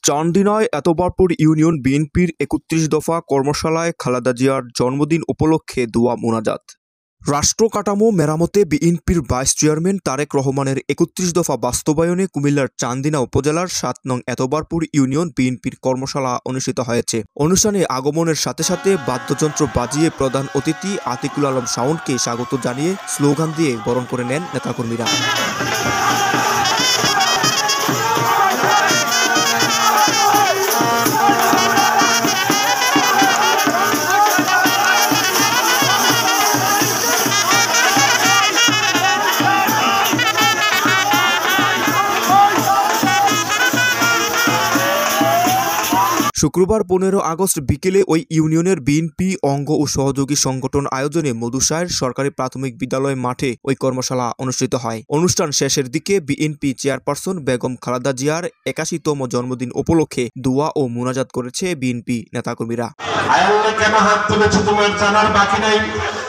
চান্দিনায় Etbarpur union বিএনপির ৩১ দফা কর্মশালায় খালেদা জিয়ার জন্মদিন উপলক্ষে দোয়া মোনাজাত। রাষ্ট্র কাঠামো মেরামতে বিএনপির ভাইস চেয়ারম্যান তারেক রহমানের ৩১ দফা বাস্তবায়নে কুমিল্লার চান্দিনা উপজেলার ৭ নং এতবারপুর ইউনিয়ন বিএনপির কর্মশালা অনুষ্ঠিত হয়েছে। অনুষ্ঠানে আগমনের সাথে সাথে বাদ্যযন্ত্র বাজিয়ে প্রধান অতিথি আতিকুল আলম শাওনকে স্বাগত জানিয়ে স্লোগান দিয়ে বরণ করে নেন নেতাকর্মীরা। শুক্রবার ১৫ আগস্ট বিকেলে ওই ইউনিয়নের বিএনপি অঙ্গ ও সহযোগী সংগঠন আয়োজনে মধুসায়ের সরকারি প্রাথমিক বিদ্যালয় মাঠে ওই কর্মশালা অনুষ্ঠিত হয়। অনুষ্ঠান শেষের দিকে বিএনপি চেয়ারপারসন বেগম খালেদা জিয়ার ৮১তম জন্মদিন উপলক্ষে দোয়া ও মোনাজাত করেছে বিএনপি নেতাকর্মীরা। কেন হাত তুলেছে তোমার জানার বাকি নাই।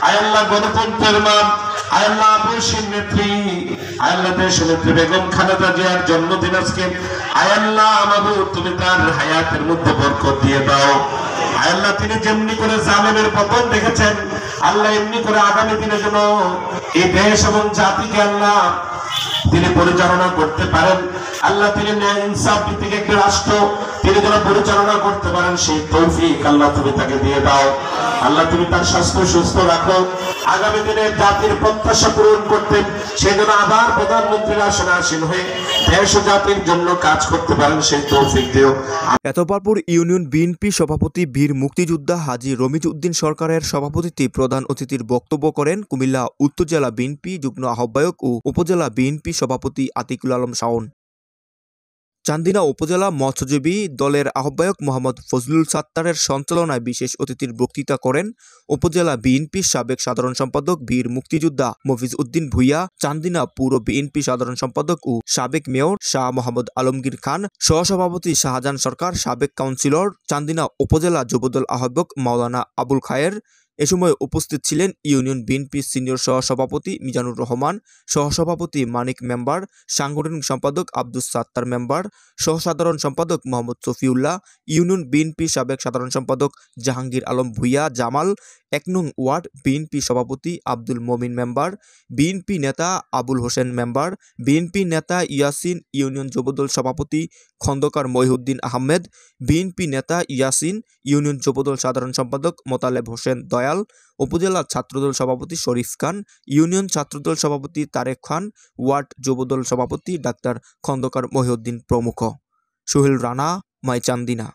আয়াল্লাহ গণতন্ত্রের মা, আয়াল্লাহ আবশ্যিক নেত্রী, আয়াল্লাহ দেশনেত্রী বেগম খালেদা জিয়ার জন্মদিন আজকে। আয়াল্লাহ আমাদের তুমি তার হায়াতের মধ্যে বরকত দিয়ে দাও। আয়াল্লাহ তিনি যেমনি করে জালেমের পতন দেখেছেন, আল্লাহ এমনি করে আগামী দিনের জন্য এই দেশ এবং জাতিকে আল্লাহ তিনি পরিচালনা করতে পারেন। আল্লাহ তিনি ন্যায় ইনসাফ ভিত্তিক একটি রাষ্ট্র তিনি যেন পরিচালনা করতে পারেন, সেই তৌফিক আল্লাহ তুমি তাকে দিয়ে দাও। আল্লাহ তুমি তার স্বাস্থ্য সুস্থ রাখো, আগামী দিনে জাতির প্রত্যাশা পূরণ করতে সেই জন্য আবার প্রধানমন্ত্রীর আসনে আসীন হয়ে দেশ ও জাতির জন্য কাজ করতে পারেন, সেই তৌফিক দিও। এতবারপুর ইউনিয়ন বিএনপি সভাপতি বীর মুক্তিযোদ্ধা হাজী রমিজ উদ্দিন সরকারের সভাপতিত্বে প্রধান অতিথির বক্তব্য করেন কুমিল্লা উত্তর জেলা বিএনপি যুগ্ম আহ্বায়ক ও উপজেলা বিএনপি সভাপতি আতিকুল আলম শাওন। চান্দিনা উপজেলা মৎস্যজীবী দলের আহ্বায়ক মোহাম্মদ ফজলুল সাত্তারের সঞ্চালনায় বিশেষ অতিথির বক্তৃতা করেন উপজেলা বিএনপির সাবেক সাধারণ সম্পাদক বীর মুক্তিযোদ্ধা মফিজ উদ্দিন ভূঁইয়া, চান্দিনা পৌর বিএনপি সাধারণ সম্পাদক ও সাবেক মেয়র শাহ মোহাম্মদ আলমগীর খান, সহসভাপতি শাহজাহান সরকার, সাবেক কাউন্সিলর, চান্দিনা উপজেলা যুবদল আহ্বায়ক মাওলানা আবুল খায়ের। এ সময় উপস্থিত ছিলেন ইউনিয়ন বিএনপি সিনিয়র সহসভাপতি মিজানুর রহমান, সহসভাপতি মানিক মেম্বার, সাংগঠনিক সম্পাদক আব্দুস সাত্তার মেম্বার, সহসাধারণ সম্পাদক মোহাম্মদ শফিউল্লাহ, ইউনিয়ন বিএনপি সাবেক সাধারণ সম্পাদক জাহাঙ্গীর আলম ভূঁইয়া জামাল, ১ নং ওয়ার্ড বিএনপি সভাপতি আব্দুল মমিন মেম্বার, বিএনপি নেতা আবুল হোসেন মেম্বার, বিএনপি নেতা ইয়াসিন, ইউনিয়ন যুবদল সভাপতি খন্দকার মহিউদ্দিন আহমেদ, বিএনপি নেতা ইয়াসিন, ইউনিয়ন যুবদল সাধারণ সম্পাদক মোতালেব হোসেন দয়াল, উপজেলা ছাত্রদল সভাপতি শরীফ খান, ইউনিয়ন ছাত্রদল সভাপতি তারেক খান, ওয়ার্ড যুবদল সভাপতি ডাক্তার খন্দকার মহিউদ্দিন প্রমুখ। সোহেল রানা, মাই চান্দিনা।